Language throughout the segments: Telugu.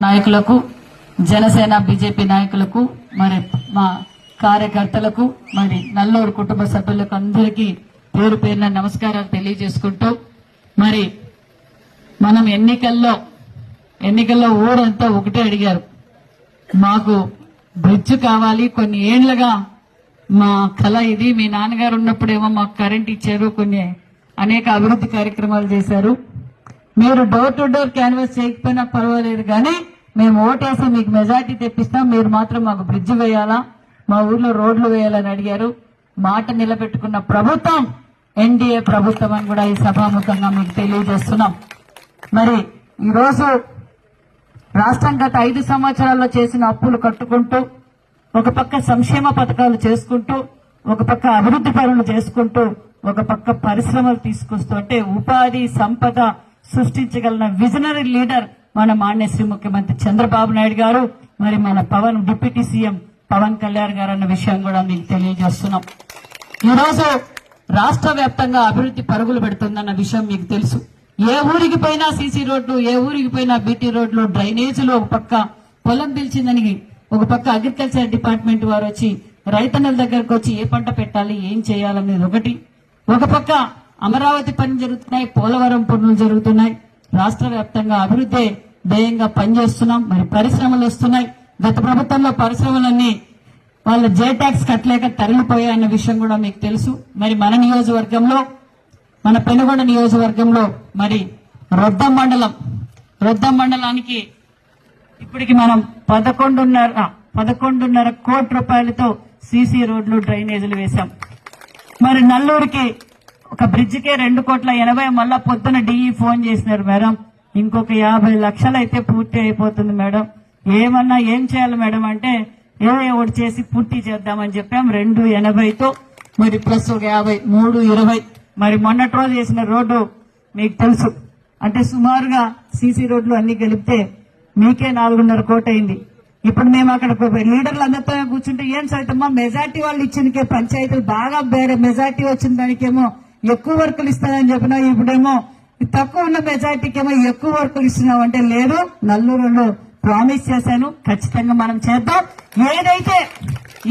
నాయకులకు, జనసేన బీజేపీ నాయకులకు, మరి మా కార్యకర్తలకు, మరి నల్లూరు కుటుంబ సభ్యులకు అందరికీ పేరు పేరున నమస్కారాలు తెలియజేసుకుంటూ, మరి మనం ఎన్నికల్లో ఊరంతా ఒకటే అడిగారు, మాకు బ్రిడ్జ్ కావాలి. కొన్ని ఏళ్లుగా మా కళ ఇది. మీ నాన్నగారు ఉన్నప్పుడేమో మాకు కరెంట్ ఇచ్చారు, కొన్ని అనేక అభివృద్ధి కార్యక్రమాలు చేశారు. మీరు డోర్ టు డోర్ క్యాన్వాస్ చేయకపోయినా పర్వాలేదు, కానీ మేము ఓటేసి మీకు మెజార్టీ తెప్పిస్తాం, మీరు మాత్రం మాకు బ్రిడ్జ్ వేయాలా, మా ఊర్లో రోడ్లు వేయాలని అడిగారు. మాట నిలబెట్టుకున్న ప్రభుత్వం ఎన్డీఏ ప్రభుత్వం అని కూడా ఈ సభాముఖంగా మీకు తెలియజేస్తున్నాం. మరి ఈరోజు రాష్ట్రం గత 5 సంవత్సరాల్లో చేసిన అప్పులు కట్టుకుంటూ, ఒక పక్క సంక్షేమ పథకాలు చేసుకుంటూ, ఒక పక్క అభివృద్ధి పనులు చేసుకుంటూ, ఒక పక్క పరిశ్రమలు తీసుకొస్తూ, అంటే ఉపాధి సంపద సృష్టించగలిగిన విజనరీ లీడర్ మన మాన్యశ్రీ ముఖ్యమంత్రి చంద్రబాబు నాయుడు గారు, మరి మన డిప్యూటీ సీఎం పవన్ కళ్యాణ్ గారు అన్న విషయం కూడా మీకు తెలియజేస్తున్నాం. ఈరోజు రాష్ట్ర వ్యాప్తంగా అభివృద్ధి పరుగులు పెడుతుందన్న విషయం మీకు తెలుసు. ఏ ఊరికి పోయినా సీసీ రోడ్లు, ఏ ఊరికి పోయినా బీటీ రోడ్లు, డ్రైనేజీలు, ఒక పక్క పొలం పిలిచిందని ఒక పక్క అగ్రికల్చర్ డిపార్ట్మెంట్ వారు వచ్చి రైతన్నల దగ్గరకు వచ్చి ఏ పంట పెట్టాలి, ఏం చేయాలనేది ఒకటి. ఒక పక్క అమరావతి పనులు జరుగుతున్నాయి, పోలవరం పనులు జరుగుతున్నాయి. రాష్ట్ర వ్యాప్తంగా అభివృద్ధి ధ్యేయంగా పనిచేస్తున్నాం. మరి పరిశ్రమలు వస్తున్నాయి. గత ప్రభుత్వంలో పరిశ్రమలన్నీ వాళ్ళ జే ట్యాక్స్ కట్టలేక తరలిపోయాయన్న విషయం కూడా మీకు తెలుసు. మరి మన నియోజకవర్గంలో, మన పెనుగొండ నియోజకవర్గంలో మరి రొద్దం మండలానికి ఇప్పటికి మనం 11.5 కోట్ల రూపాయలతో సీసీ రోడ్లు, డ్రైనేజీలు వేశాం. మరి నల్లూరుకి ఒక బ్రిడ్జికే 2,80,00,000. మళ్ళా పొద్దున డిఈ ఫోన్ చేసినారు, మేడం ఇంకొక 50 లక్షలు అయితే పూర్తి అయిపోతుంది మేడం, ఏమన్నా ఏం చేయాలి మేడం అంటే, ఒకటి చేసి పూర్తి చేద్దామని చెప్పాం. 280తో మరి ప్లస్ ఒక 50, 320. మరి మొన్నటి రోజు చేసిన రోడ్డు మీకు తెలుసు, అంటే సుమారుగా సీసీ రోడ్లు అన్ని కలిపితే మీకే 4.5 కోట్లు అయింది. ఇప్పుడు మేము అక్కడ లీడర్లు అందరితో కూర్చుంటే, ఏం సైతమ్మా మెజార్టీ వాళ్ళు ఇచ్చినకే పంచాయతీలు బాగా మెజార్టీ వచ్చిన దానికేమో ఎక్కువ వర్కులు ఇస్తానని చెప్పినా, ఇప్పుడేమో తక్కువ ఉన్న మెజార్టీకేమో ఎక్కువ వర్కులు ఇస్తున్నాం అంటే, లేదు నల్లూరులో ప్రామిస్ చేశాను, ఖచ్చితంగా మనం చేద్దాం.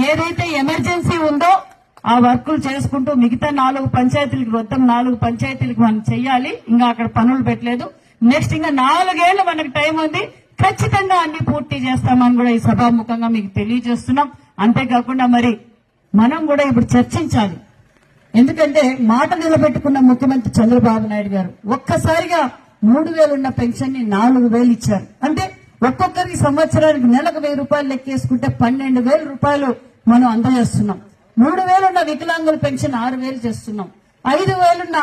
ఏదైతే ఎమర్జెన్సీ ఉందో ఆ వర్కులు చేసుకుంటూ మిగతా 4 పంచాయతీలకు, మొత్తం 4 పంచాయతీలకు మనం చెయ్యాలి. ఇంకా అక్కడ పనులు పెట్టలేదు. నెక్స్ట్ ఇంకా 4 ఏళ్లు మనకు టైం ఉంది, ఖచ్చితంగా అన్ని పూర్తి చేస్తామని కూడా ఈ సభాముఖంగా మీకు తెలియజేస్తున్నాం. అంతేకాకుండా మరి మనం కూడా ఇప్పుడు చర్చించాలి. ఎందుకంటే మాట నిలబెట్టుకున్న ముఖ్యమంత్రి చంద్రబాబు నాయుడు గారు ఒక్కసారిగా 3,000 ఉన్న పెన్షన్ ని 4,000 ఇచ్చారు. అంటే ఒక్కొక్కరికి సంవత్సరానికి నెలకు 1,000 రూపాయలు లెక్కేసుకుంటే 12,000 రూపాయలు మనం అందజేస్తున్నాం. 3,000 ఉన్న వికలాంగుల పెన్షన్ 6,000 చేస్తున్నాం. 5,000 ఉన్న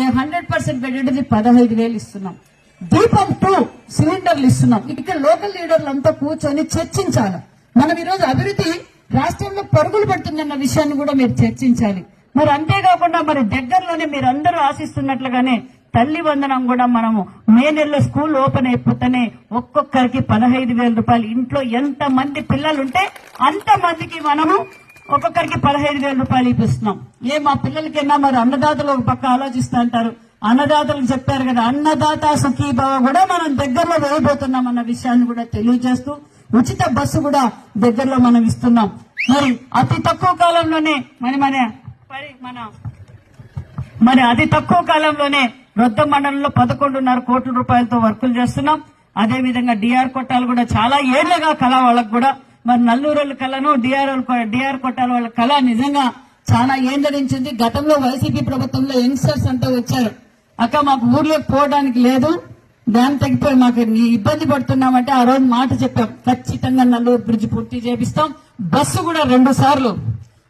100% బెడెడ్ది 15,000 ఇస్తున్నాం. దీపం 2 సిలిండర్లు ఇస్తున్నాం. ఇక్కడ లోకల్ లీడర్లు అంతా కూర్చొని చర్చించాలి. మనం ఈరోజు అభివృద్ధి రాష్ట్రంలో పరుగులు పెడుతుందన్న విషయాన్ని కూడా మీరు చర్చించాలి. మరి అంతేకాకుండా మరి దగ్గరలోనే మీరు అందరూ ఆశిస్తున్నట్లుగానే తల్లి వందనం కూడా మనము మే నెలలో స్కూల్ ఓపెన్ అయిపోతేనే ఒక్కొక్కరికి 15,000 రూపాయలు. ఇంట్లో ఎంత మంది పిల్లలుంటే అంత మందికి మనము ఒక్కొక్కరికి 15,000 రూపాయలు ఇప్పిస్తున్నాం. మా పిల్లలకైనా మరి అన్నదాతలు ఒక పక్క ఆలోచిస్తూ అంటారు. అన్నదాతలకు చెప్పారు కదా, అన్నదాత సుఖీభావ కూడా మనం దగ్గరలో వేయబోతున్నాం అన్న విషయాన్ని కూడా తెలియజేస్తూ, ఉచిత బస్సు కూడా దగ్గరలో మనం ఇస్తున్నాం. మరి అతి తక్కువ కాలంలోనే అతి తక్కువ కాలంలోనే రొద్దం మండలంలో 11.5 కోట్ల రూపాయలతో వర్కులు చేస్తున్నాం. అదే విధంగా డిఆర్ కొట్టాలు కూడా చాలా ఏళ్లుగా కళ వాళ్ళకు కూడా, మరి నల్లూరు కళను డిఆర్ కొట్టాల వాళ్ళ కళ నిజంగా చాలా ఏందరించింది. గతంలో వైసీపీ ప్రభుత్వంలో యంగ్స్టర్స్ అంతా వచ్చారు, అక్క మాకు ఊర్లోకి పోవడానికి లేదు, డ్యామ్ తగ్గిపోయి మాకు ఇబ్బంది పడుతున్నామంటే ఆ రోజు మాట చెప్పాం, ఖచ్చితంగా నల్లూరు బ్రిడ్జ్ పూర్తి చేపిస్తాం. బస్సు కూడా 2 సార్లు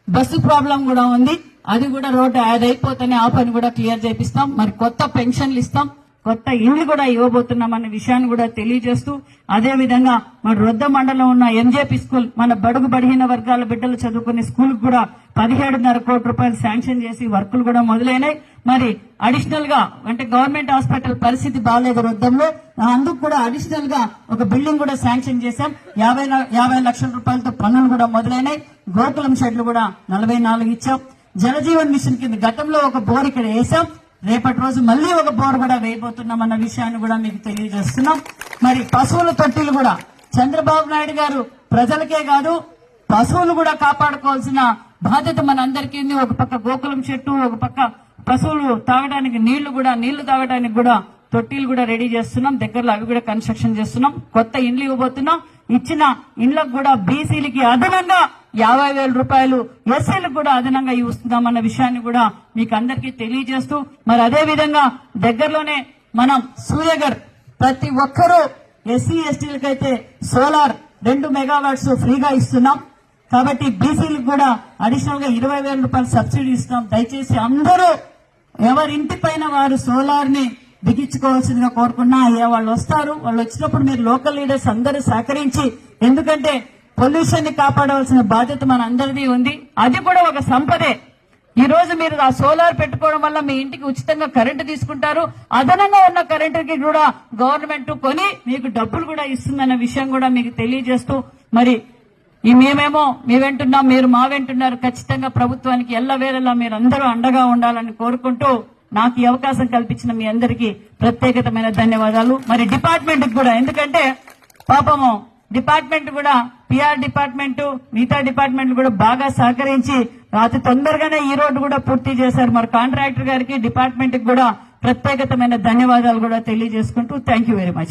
బస్సు ప్రాబ్లం కూడా ఉంది, అది కూడా రోడ్డు యాడ్ అయిపోతేనే ఆ పని కూడా క్లియర్ చేపిస్తాం. మరి కొత్త పెన్షన్లు ఇస్తాం, కొత్త ఇండ్లు కూడా ఇవ్వబోతున్నామన్న విషయాన్ని కూడా తెలియజేస్తూ, అదే విధంగా మన రొద్ద మండలం ఉన్న ఎంజేపీ స్కూల్, మన బడుగు బడిహీన వర్గాల బిడ్డలు చదువుకునే స్కూల్ కూడా 17.5 కోట్ల రూపాయలు శాంక్షన్ చేసి వర్కులు కూడా మొదలైనాయి. మరి అడిషనల్ గా అంటే గవర్నమెంట్ హాస్పిటల్ పరిస్థితి బాగాలేదు రొద్దంలో, అందుకు కూడా అడిషనల్ గా ఒక బిల్డింగ్ కూడా శాంక్షన్ చేశాం. 50 లక్షల రూపాయలతో పనులు కూడా మొదలైనాయి. గోకులం షెడ్లు కూడా 44 ఇచ్చాం. జలజీవన్ మిషన్ కింద గతంలో ఒక బోర్ ఇక్కడ వేసాం, రేపటి రోజు మళ్ళీ ఒక బోర్డు కూడా వేయబోతున్నాం అన్న విషయాన్ని కూడా మీకు తెలియజేస్తున్నాం. మరి పశువుల తొట్టిలు కూడా చంద్రబాబు నాయుడు గారు ప్రజలకే కాదు పశువులు కూడా కాపాడుకోవాల్సిన బాధ్యత మనందరికీ ఉంది. ఒక పక్క గోకులం చెట్టు, ఒక పక్క పశువులు తాగడానికి నీళ్లు తాగడానికి కూడా తొట్టిలు కూడా రెడీ చేస్తున్నాం. దగ్గరలో అవి కూడా కన్స్ట్రక్షన్ చేస్తున్నాం. కొత్త ఇండ్లు ఇవ్వబోతున్నాం. ఇచ్చిన ఇండ్లకు కూడా బీసీలకి అదనంగా 50,000 రూపాయలు, ఎస్సీలకు కూడా అదనంగా ఇస్తున్నామన్న విషయాన్ని కూడా మీకు అందరికీ తెలియజేస్తూ, మరి అదే విధంగా దగ్గరలోనే మనం సూర్యగర్ ప్రతి ఒక్కరూ ఎస్సీ ఎస్టీలకైతే సోలార్ 2 మెగావాట్స్ ఫ్రీగా ఇస్తున్నాం. కాబట్టి బీసీలకు కూడా అడిషనల్ గా 20,000 రూపాయలు సబ్సిడీ ఇస్తున్నాం. దయచేసి అందరూ ఎవరింటి పైన వారు సోలార్ ని బిగించుకోవాల్సిందిగా కోరుకున్నా. వాళ్ళు వస్తారు, వాళ్ళు వచ్చినప్పుడు మీరు లోకల్ లీడర్స్ అందరూ సహకరించి, ఎందుకంటే పొల్యూషన్ ని కాపాడవలసిన బాధ్యత మన అందరిది ఉంది. అది కూడా ఒక సంపదే. ఈ రోజు మీరు ఆ సోలార్ పెట్టుకోవడం వల్ల మీ ఇంటికి ఉచితంగా కరెంటు తీసుకుంటారు. అదనంగా ఉన్న కరెంటుకి కూడా గవర్నమెంట్ కొని మీకు డబ్బులు కూడా ఇస్తుందన్న విషయం కూడా మీకు తెలియజేస్తూ, మరి మేమేమో మీ వెంటున్నాం, మీరు మా వెంటున్నారు. ఖచ్చితంగా ప్రభుత్వానికి ఎల్లవేళలా మీరు అందరూ అండగా ఉండాలని కోరుకుంటూ, నాకు ఈ అవకాశం కల్పించిన మీ అందరికీ ప్రత్యేకమైన ధన్యవాదాలు. మరి డిపార్ట్మెంట్ కూడా, ఎందుకంటే పాపము డిపార్ట్మెంట్ కూడా పిఆర్ డిపార్ట్మెంట్, మిగతా డిపార్ట్మెంట్ కూడా బాగా సహకరించి అతి తొందరగానే ఈ రోడ్డు కూడా పూర్తి చేశారు. మరి కాంట్రాక్టర్ గారికి, డిపార్ట్మెంట్ కి కూడా ప్రత్యేకమైన ధన్యవాదాలు కూడా తెలియజేసుకుంటూ థ్యాంక్ యూ వెరీ మచ్.